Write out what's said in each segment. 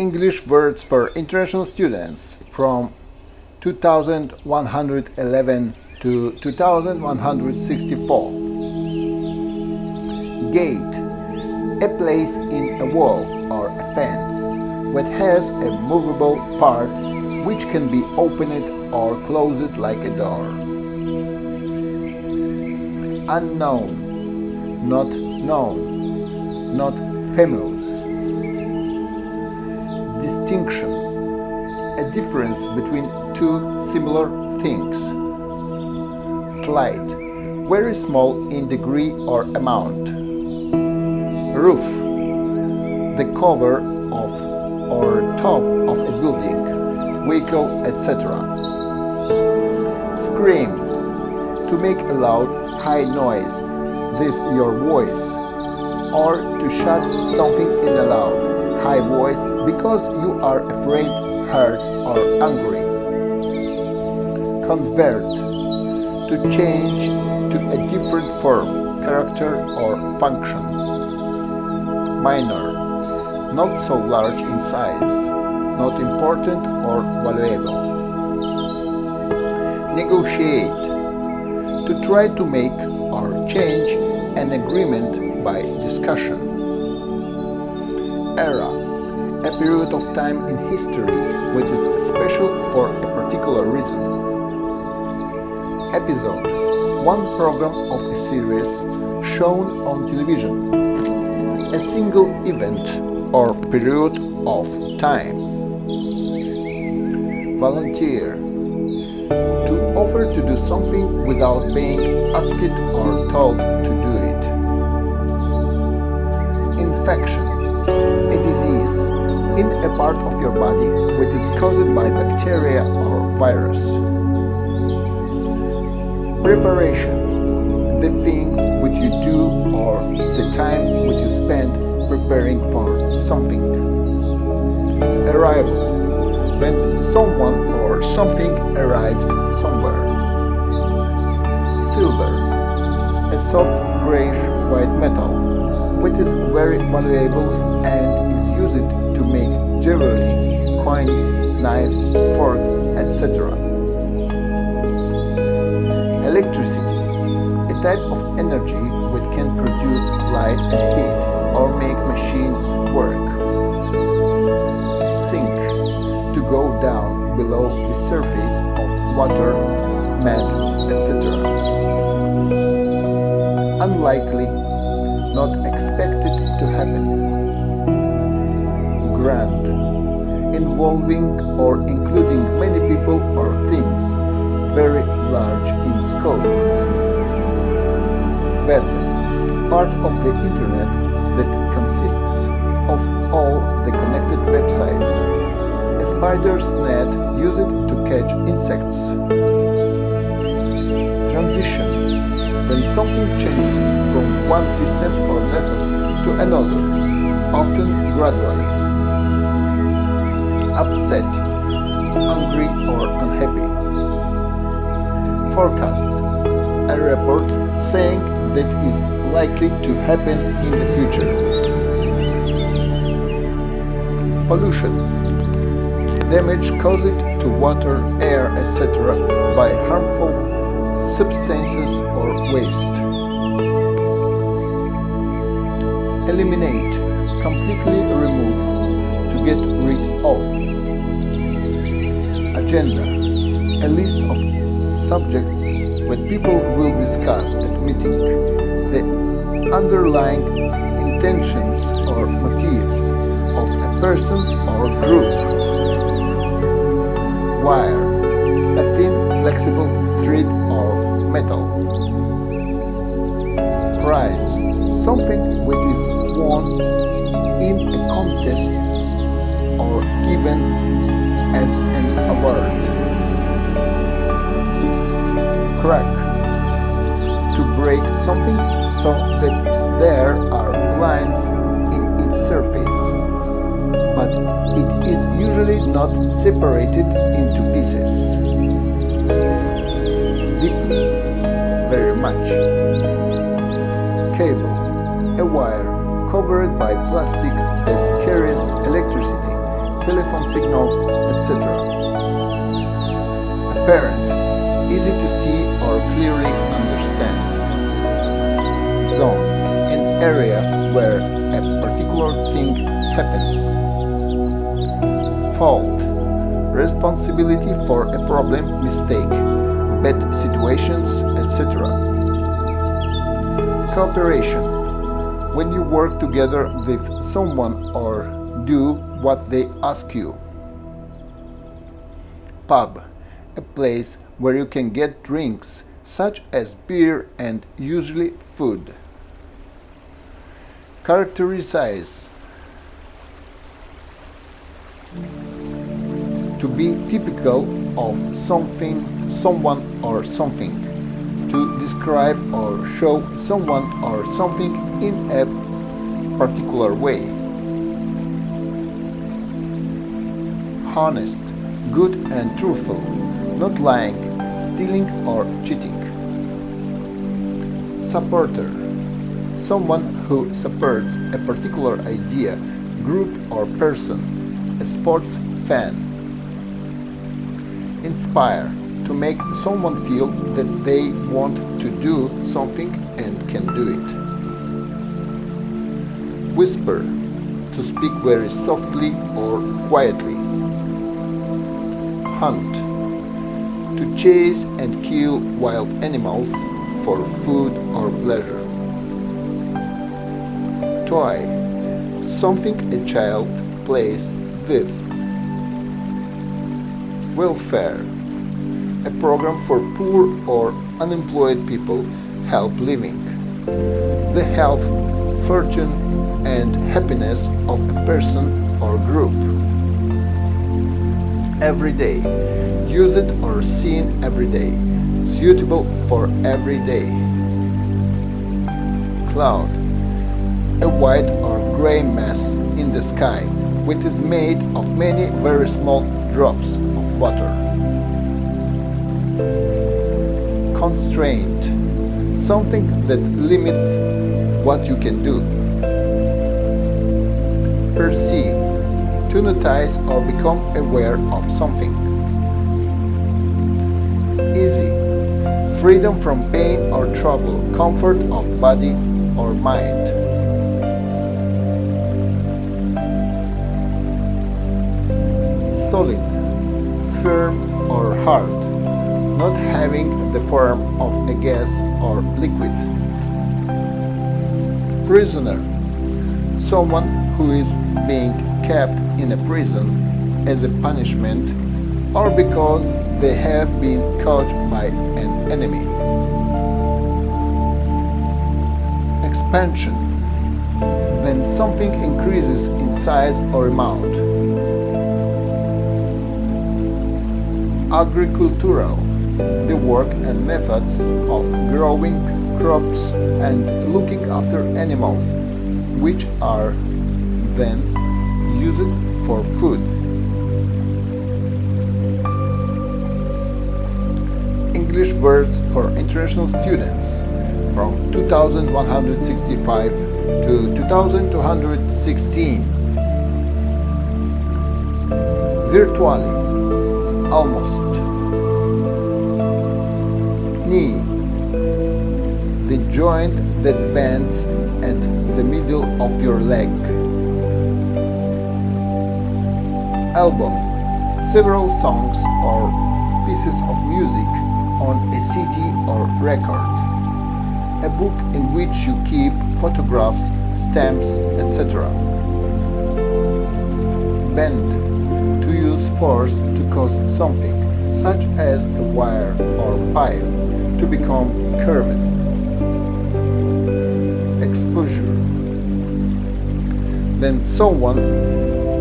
English words for international students from 2111 to 2164. Gate, a place in a wall or a fence that has a movable part which can be opened or closed like a door. Unknown, not known, not famous. Distinction, a difference between two similar things. Slight, very small in degree or amount. Roof, the cover of or top of a building, vehicle, etc. Scream, to make a loud, high noise with your voice, or to shout something in a loud, high voice because you are afraid, hurt, or angry. Convert, to change to a different form, character, or function. Minor, not so large in size, not important or valuable. Negotiate, to try to make or change an agreement by discussion. Era, a period of time in history which is special for a particular reason. Episode, one program of a series shown on television. A single event or period of time. Volunteer, to offer to do something without being asked or told to do it. Infection, a disease in a part of your body which is caused by bacteria or virus. Preparation, the things which you do or the time which you spend preparing for something. Arrival, when someone or something arrives somewhere. Silver, a soft grayish-white metal, which is very valuable and is used to make jewelry, coins, knives, forks, etc. Electricity, a type of energy which can produce light and heat or make machines work. Sink, to go down below the surface of water, mud, etc. Unlikely, not expected to happen. Grand, involving or including many people or things, very large in scope. Web, part of the internet that consists of all the connected websites. A spider's net used to catch insects. Transition, when something changes from one system or method to another, often gradually. Upset, angry or unhappy. Forecast, a report saying that is likely to happen in the future. Pollution, damage caused to water, air, etc. by harmful substances or waste. Eliminate, completely remove, to get rid of. Agenda, a list of subjects that people will discuss at meeting, the underlying intentions or motives of a person or group. Wire, a thin, flexible thread of metal. Prize, something which is won in a contest or given as an award. Crack, to break something so that there are lines in its surface, but it is usually not separated into pieces. Deeply, very much. Cable, a wire covered by plastic that carries electricity phone signals, etc. Apparent, easy to see or clearly understand. Zone, an area where a particular thing happens. Fault, responsibility for a problem, mistake, bad situations, etc. Cooperation, when you work together with someone or do what they ask you. Pub, a place where you can get drinks such as beer and usually food. Characterize, to be typical of something, someone or something. To describe or show someone or something in a particular way. Honest, good and truthful, not lying, stealing or cheating. Supporter, someone who supports a particular idea, group or person, a sports fan. Inspire, to make someone feel that they want to do something and can do it. Whisper, to speak very softly or quietly. Hunt, to chase and kill wild animals for food or pleasure. Toy, something a child plays with. Welfare, a program for poor or unemployed people, help living. The health, fortune and happiness of a person or group. Every day, used or seen every day, suitable for every day. Cloud, a white or gray mass in the sky, which is made of many very small drops of water. Constraint, something that limits what you can do. Perceive, to notice or become aware of something. Easy, freedom from pain or trouble, comfort of body or mind. Solid, firm or hard, not having the form of a gas or liquid. Prisoner, someone who is being kept in a prison as a punishment or because they have been caught by an enemy. Expansion, when something increases in size or amount. Agricultural, the work and methods of growing crops and looking after animals, which are then used for food. English words for international students from 2165 to 2216. Virtually, almost. Knee, the joint that bends at the middle of your leg. Album, several songs or pieces of music on a CD or record. A book in which you keep photographs, stamps, etc. Bend, to use force to cause something, such as a wire or pipe, to become curved. Exposure, then someone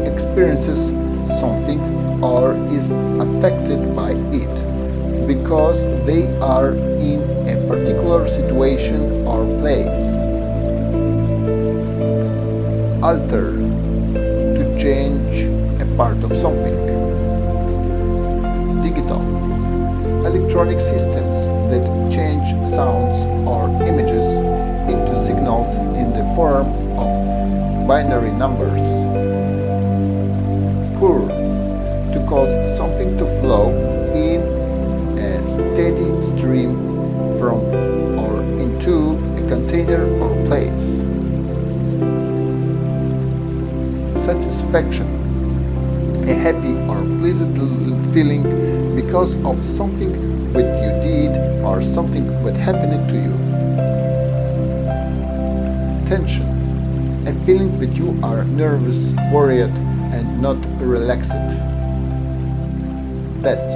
experiences something or is affected by it because they are in a particular situation or place. Alter, to change a part of something. Digital, electronic systems that change sounds or images into signals in the form of binary numbers. Poor, to cause something to flow in a steady stream from or into a container or place. Satisfaction, a happy or pleasant feeling because of something that you did or something that happened to you. Tension, a feeling that you are nervous, worried, and not relaxed. Wet,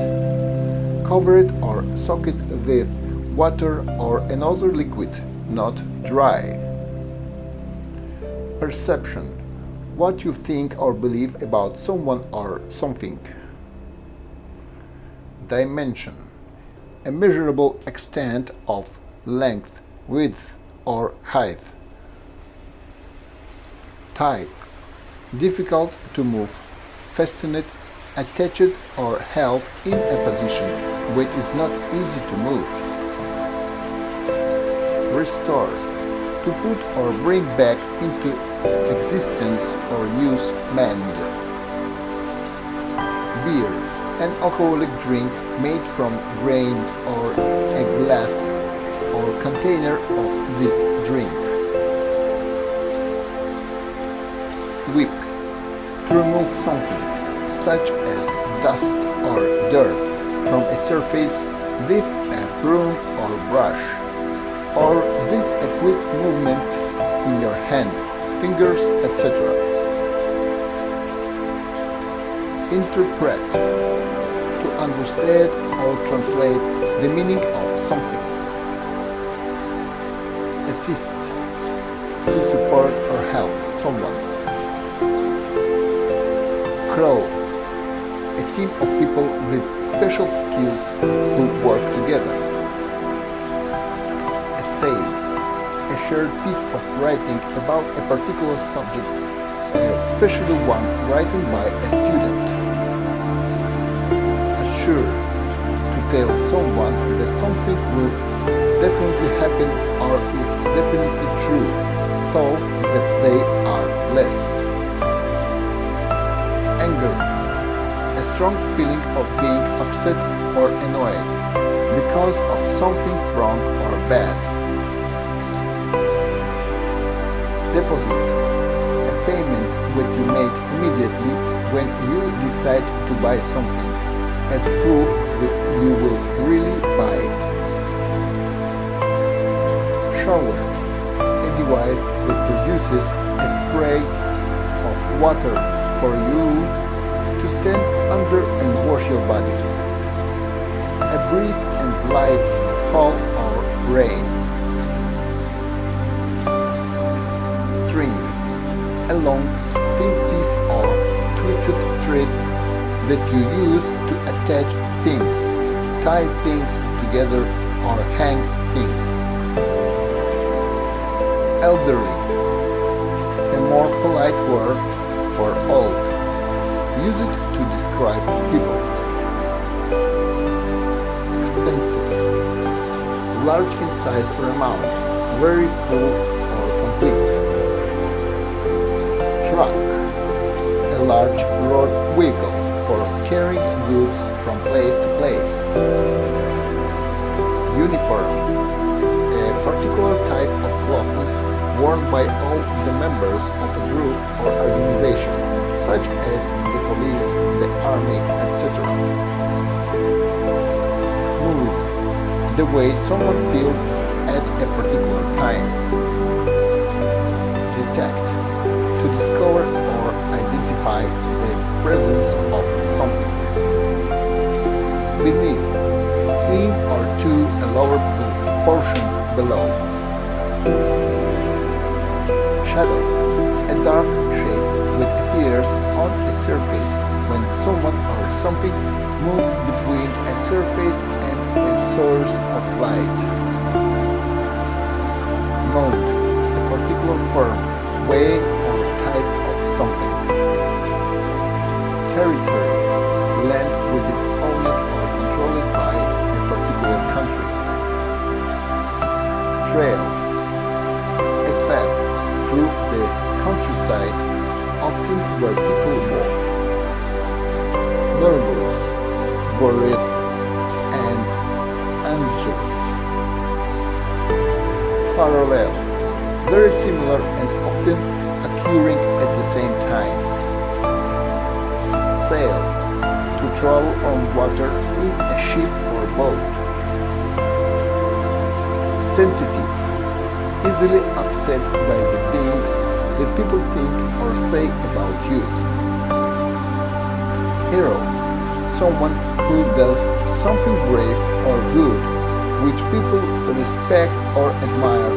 covered or soaked with water or another liquid, not dry. Perception, what you think or believe about someone or something. Dimension, a measurable extent of length, width, or height. Type, difficult to move, fastened, attached or held in a position which is not easy to move. Restore, to put or bring back into existence or use mend. Beer, an alcoholic drink made from grain or a glass or container of this drink. Sweep, to remove something, such as dust or dirt, from a surface with a broom or brush, or with a quick movement in your hand, fingers, etc. Interpret, to understand or translate the meaning of something. Assist, to support or help someone. Crow, a team of people with special skills who work together. Essay, a shared piece of writing about a particular subject, especially one written by a student. Assure, to tell someone that something will definitely happen or is definitely true, so that they are less. Anger, a strong feeling of being upset or annoyed because of something wrong or bad. Deposit, a payment that you make immediately when you decide to buy something, as proof that you will really buy it. Shower, a device that produces a spray of water for you to stand under and wash your body. A brief and light fall or rain. String, a long, thin piece of twisted thread that you use to attach things, tie things together, or hang things. Elderly, a more polite word for old. Use it to describe people. Extensive, large in size or amount, very full or complete. Truck, a large road vehicle for carrying goods from place to place. Uniform, a particular type of clothing worn by all the members of a group or organization, such as the police, the army, etc. Mood, the way someone feels at a particular time. Detect, to discover or identify the presence of something. Beneath, in or to a lower portion below. Shadow, a dark shape that appears on a surface when someone or something moves between a surface and a source of light. Mode, a particular form, way, or type of something. Territory, land which is owned or controlled by a particular country. Trail, a path through the countryside, often where people walk. nervous, worried, and anxious. Parallel, very similar and often occurring at the same time. Sail, to travel on water in a ship or boat. Sensitive, easily upset by the things that people think or say about you. Hero, someone who does something brave or good, which people respect or admire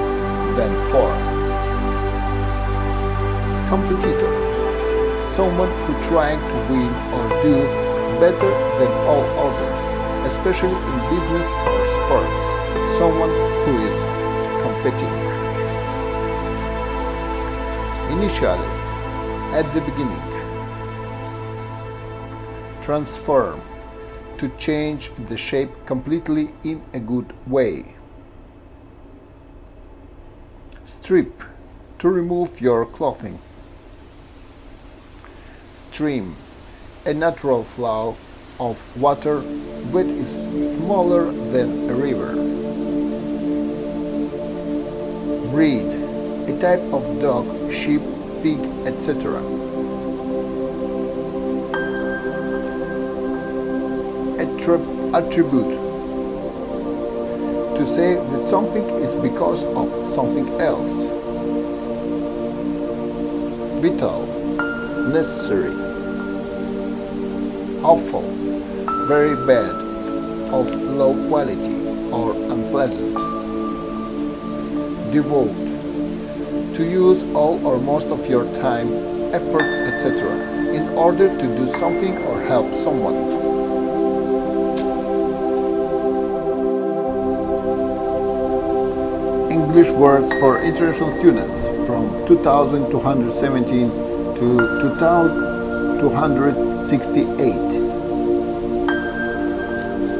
them for. Competitor, someone who tries to win or do better than all others, especially in business or sports, someone who is competing. Initially, at the beginning. Transform, to change the shape completely in a good way. Strip, to remove your clothing. Stream, a natural flow of water that is smaller than a river. Breed, a type of dog, sheep, pig, etc. Attribute, to say that something is because of something else. Vital, necessary. Awful, very bad, of low quality or unpleasant. Devote, to use all or most of your time, effort, etc. in order to do something or help someone. English words for international students from 2217 to 2268.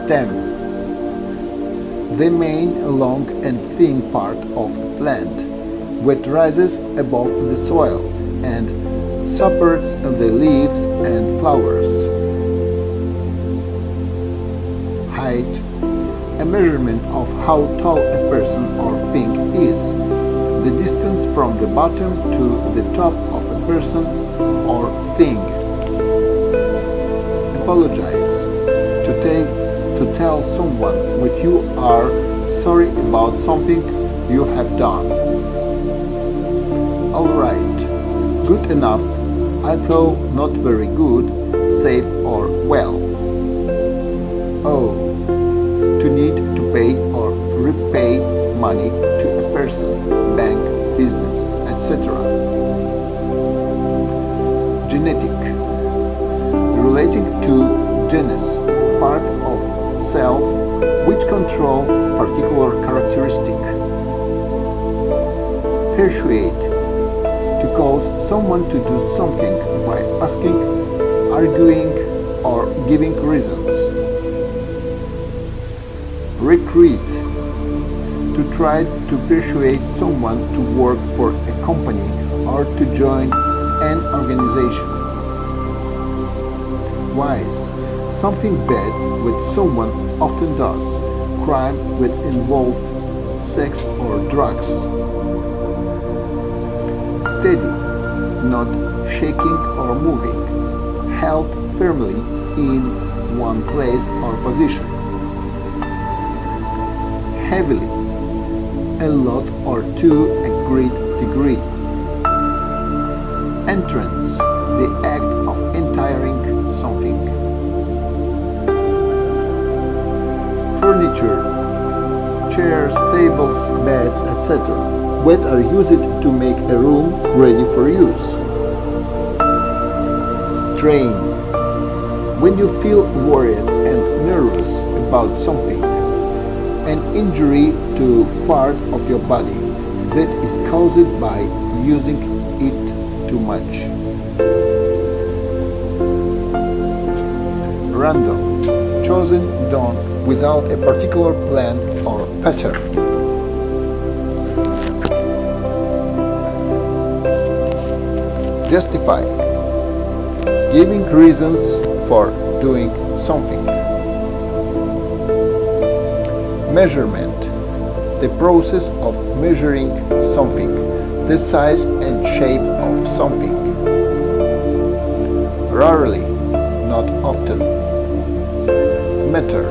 Stem, the main, long and thin part of a plant, which rises above the soil and supports the leaves and flowers. Height, a measurement of how tall a person or thing is, the distance from the bottom to the top of a person or thing. Apologize, to tell someone that you are sorry about something you have done. Alright, good enough, although not very good, safe or well. Oh, to need to pay or repay money to a person, bank, business, etc. Genetic, relating to genus, part of cells which control particular characteristic. Persuade, to cause someone to do something by asking, arguing, or giving reasons. Recruit, to try to persuade someone to work for a company or to join an organization. Wise, something bad which someone often does, crime which involves sex or drugs. Steady, not shaking or moving, held firmly in one place or position. Heavily, a lot or to a great degree. Entrance, the act of entering something. Furniture, chairs, tables, beds, etc. that are used to make a room ready for use. Strain, when you feel worried and nervous about something. An injury to part of your body that is caused by using it too much. Random, chosen, done without a particular plan or pattern. Justify, giving reasons for doing something. Measurement, the process of measuring something, the size and shape of something. Rarely, not often. Meter,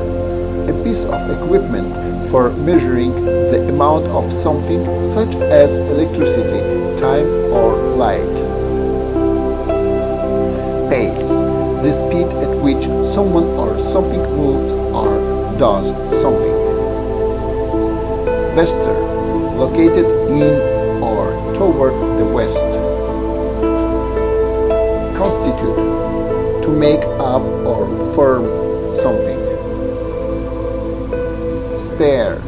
a piece of equipment for measuring the amount of something such as electricity, time or light. Pace, the speed at which someone or something moves or does something. Wester, located in or toward the west. Constitute, to make up or form something. Spare,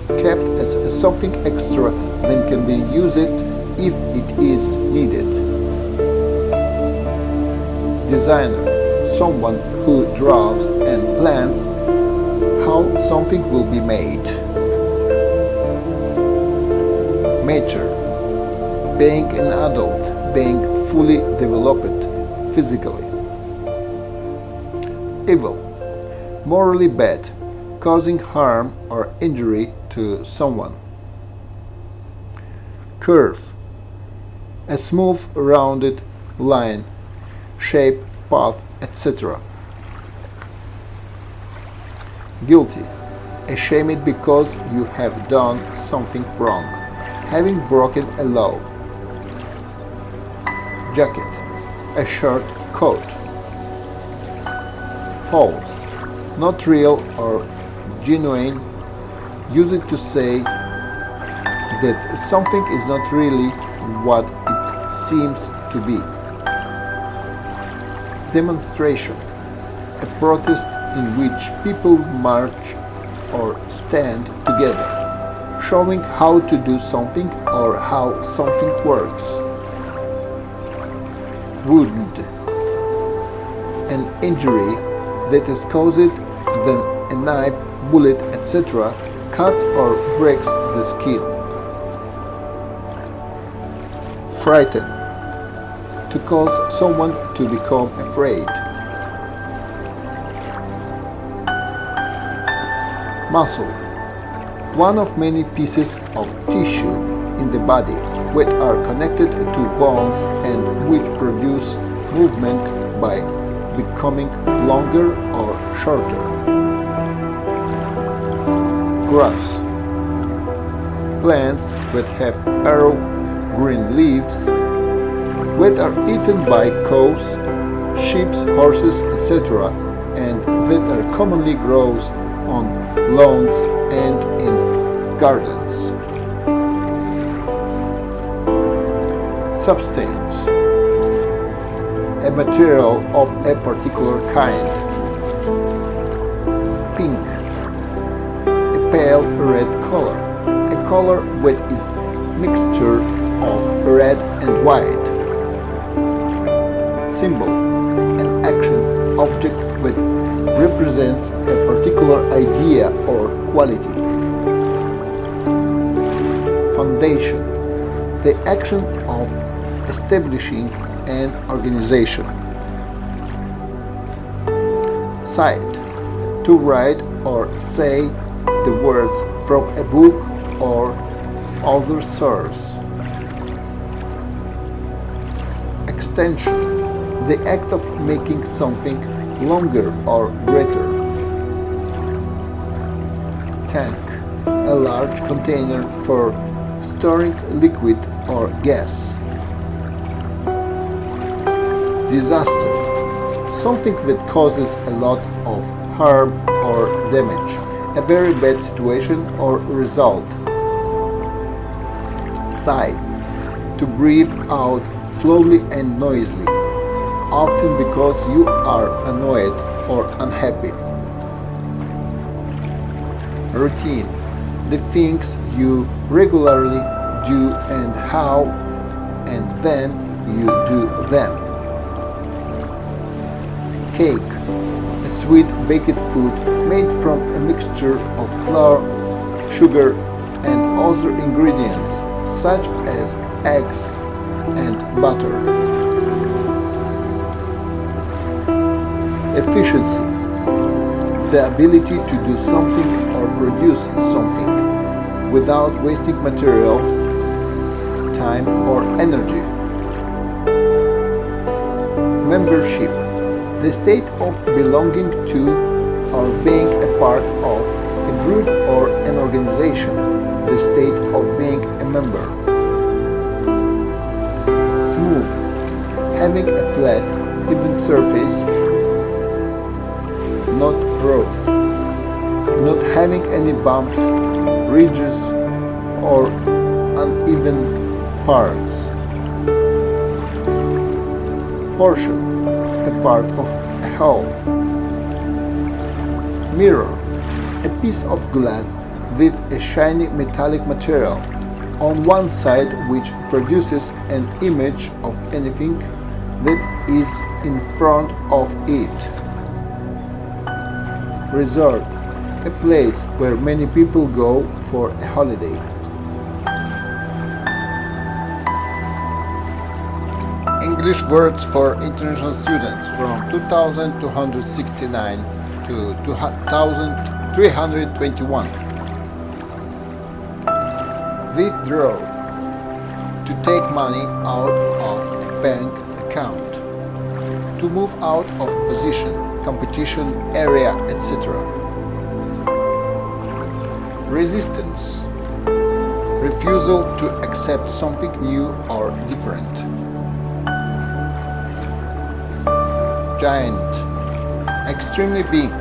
kept as something extra that can be used if it is needed. Designer, someone who draws and plans how something will be made. Mature, being an adult, being fully developed physically. Evil, morally bad, causing harm or injury to someone. Curve, a smooth, rounded line, shape, path, etc. Guilty, ashamed because you have done something wrong, having broken a law. Jacket, a short coat. False, not real or genuine, used to say that something is not really what it seems to be. Demonstration, a protest in which people march or stand together, showing how to do something or how something works. Wound, an injury that is caused when a knife, bullet, etc. cuts or breaks the skin. Frighten, to cause someone to become afraid. Muscle, one of many pieces of tissue in the body which are connected to bones and which produce movement by becoming longer or shorter. Grass, plants that have arrow green leaves that are eaten by cows, sheep, horses, etc., and that are commonly grows on lawns and in gardens. Substance, a material of a particular kind. Pink, a pale red color, a color that is mixture of red and white. Symbol, an action object that represents a particular idea or quality. Foundation, the action of establishing an organization. Cite, to write or say the words from a book or other source. Extension, the act of making something longer or greater. Tank, a large container for storing liquid or gas. Disaster, something that causes a lot of harm or damage, a very bad situation or result. Sigh, to breathe out slowly and noisily, often because you are annoyed or unhappy. Routine, the things you regularly do and how and then you do them. Cake, a sweet baked food made from a mixture of flour, sugar, and other ingredients such as eggs and butter. Efficiency, the ability to do something or produce something without wasting materials, time, or energy. Membership, the state of belonging to or being a part of a group or an organization, the state of being a member. Smooth, having a flat, even surface, not rough, not having any bumps, ridges, or uneven parts. Portion, a part of a whole. Mirror, a piece of glass with a shiny metallic material on one side which produces an image of anything that is in front of it. Resort, a place where many people go for a holiday. English words for international students from 2269 to 2321. Withdraw, to take money out of a bank account, to move out of position, competition, area, etc. Resistance, refusal to accept something new or different. Giant, extremely big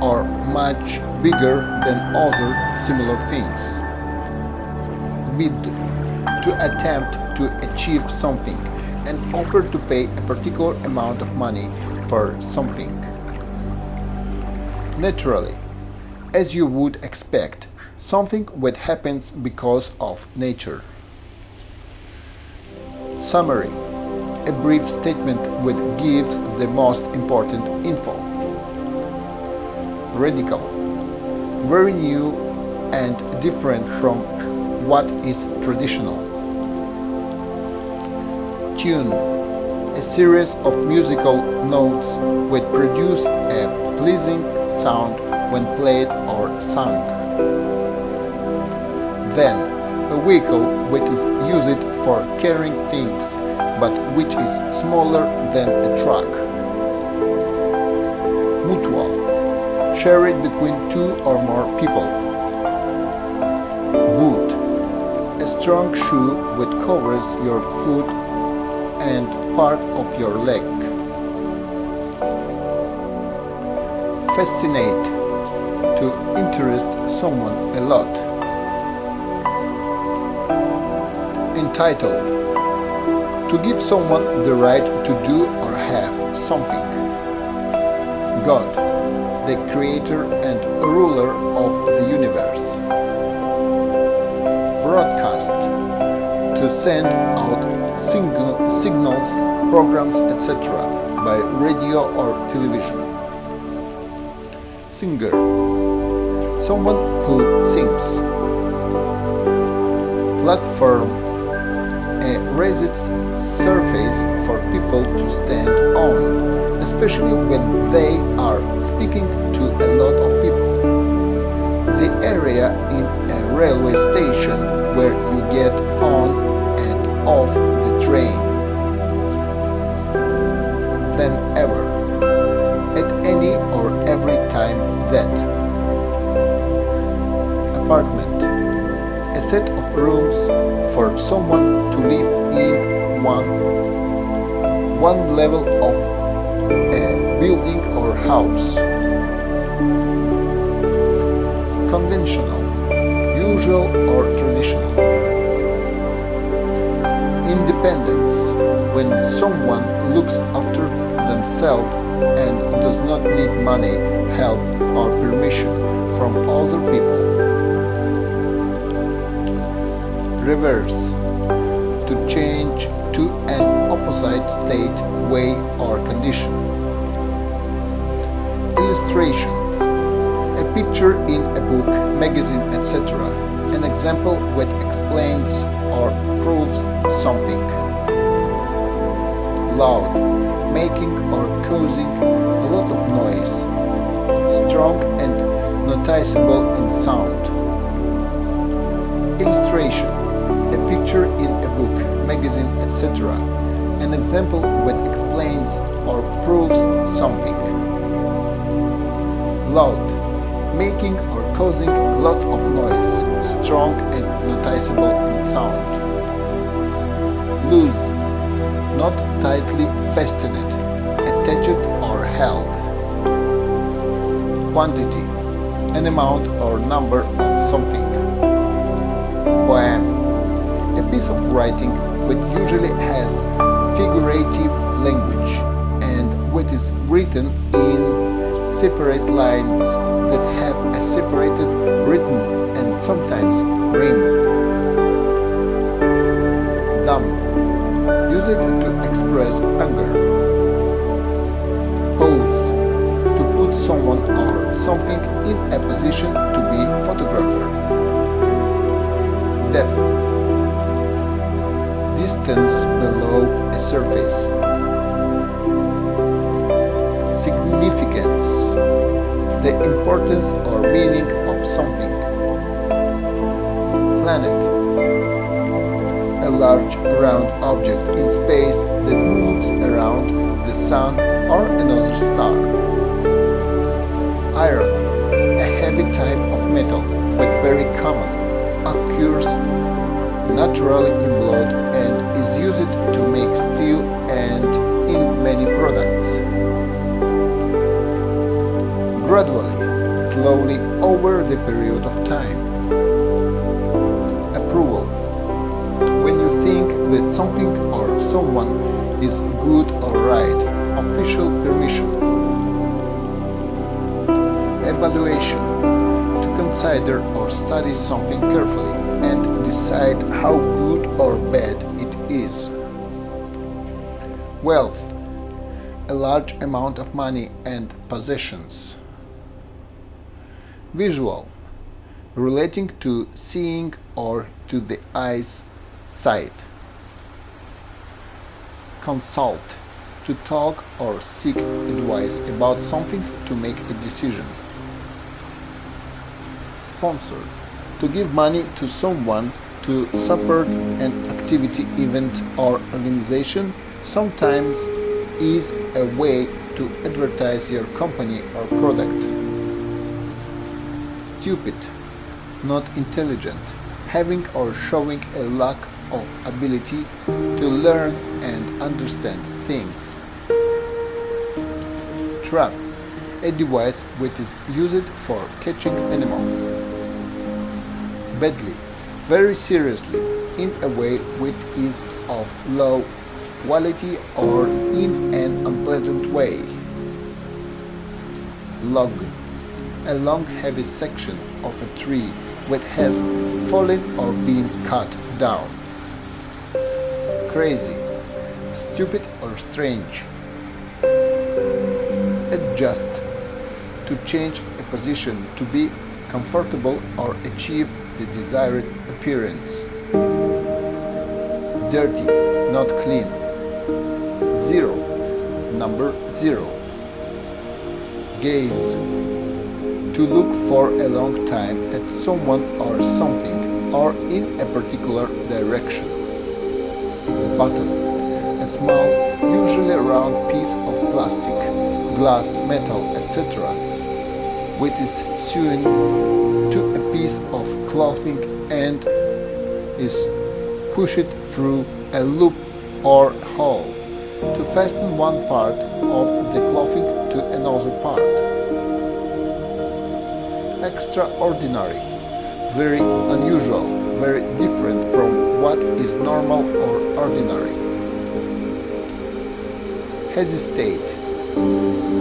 or much bigger than other similar things. Bid, to attempt to achieve something and offer to pay a particular amount of money for something. Naturally, as you would expect, something that happens because of nature. Summary, a brief statement that gives the most important info. Radical, very new and different from what is traditional. Tune, a series of musical notes that produce a pleasing sound when played or sung. Then, a vehicle that is used for carrying things, but which is smaller than a truck. Mutual, shared between two or more people. Boot, a strong shoe that covers your foot and part of your leg. Fascinate, to interest someone a lot. Entitle, to give someone the right to do or have something. God, the creator and ruler of the universe. Broadcast, to send out signals, programs, etc. by radio or television. Singer, someone who sings. Platform, a raised surface for people to stand on, especially when they are speaking to a lot of people. The area in a railway station where you get on and off the train. Than ever, at any or every time that. Apartment, a set of rooms for someone to live in one level of a building or house. Conventional, usual or traditional. Independence, when someone looks after themselves and does not need money, help, or permission from other people. Reverse, to change to an opposite state, way, or condition. Illustration, a picture in a book, magazine, etc. An example that explains or proves something. Loud, making or causing a lot of strong and noticeable in sound. Illustration: a picture in a book, magazine, etc. An example that explains or proves something. Loud: making or causing a lot of noise, strong and noticeable in sound. Loose: not tightly fastened, attached or held. Quantity: an amount or number of something. Poem: a piece of writing that usually has figurative language and what is written in separate lines that have a separated rhythm and sometimes rhyme. Dumb: used to express anger. Pose: to put someone or something in a position to be photographed. Depth: distance below a surface. Significance: the importance or meaning of something. Planet: a large round object in space that moves around the sun or another star. Iron: a heavy type of metal, but very common, occurs naturally in blood and is used to make steel and in many products. Gradually, slowly over the period of time. Approval: when you think that something or someone is good or right, official permission. Evaluation: to consider or study something carefully and decide how good or bad it is. Wealth: a large amount of money and possessions. Visual: relating to seeing or to the eye's sight. Consult: to talk or seek advice about something to make a decision. Sponsor: to give money to someone to support an activity, event or organization, sometimes is a way to advertise your company or product. Stupid: not intelligent, having or showing a lack of ability to learn and understand things. Trap: a device which is used for catching animals. Badly: very seriously, in a way which is of low quality or in an unpleasant way. Log: a long heavy section of a tree that has fallen or been cut down. Crazy: stupid or strange. Adjust: to change a position to be comfortable or achieve the desired appearance. Dirty: not clean. Zero: number 0. Gaze: to look for a long time at someone or something or in a particular direction. Button: a small, usually round piece of plastic, glass, metal, etc. which is sewn to a piece of clothing and is pushed through a loop or hole to fasten one part of the clothing to another part. Extraordinary: very unusual, very different from what is normal or ordinary. Hesitate: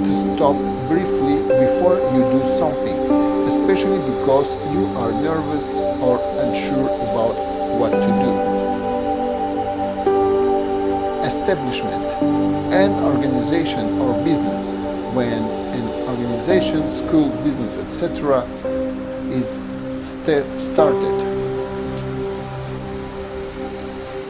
to stop briefly before you do something, especially because you are nervous or unsure about what to do. Establishment: an organization or business. When an organization, school, business, etc. is started.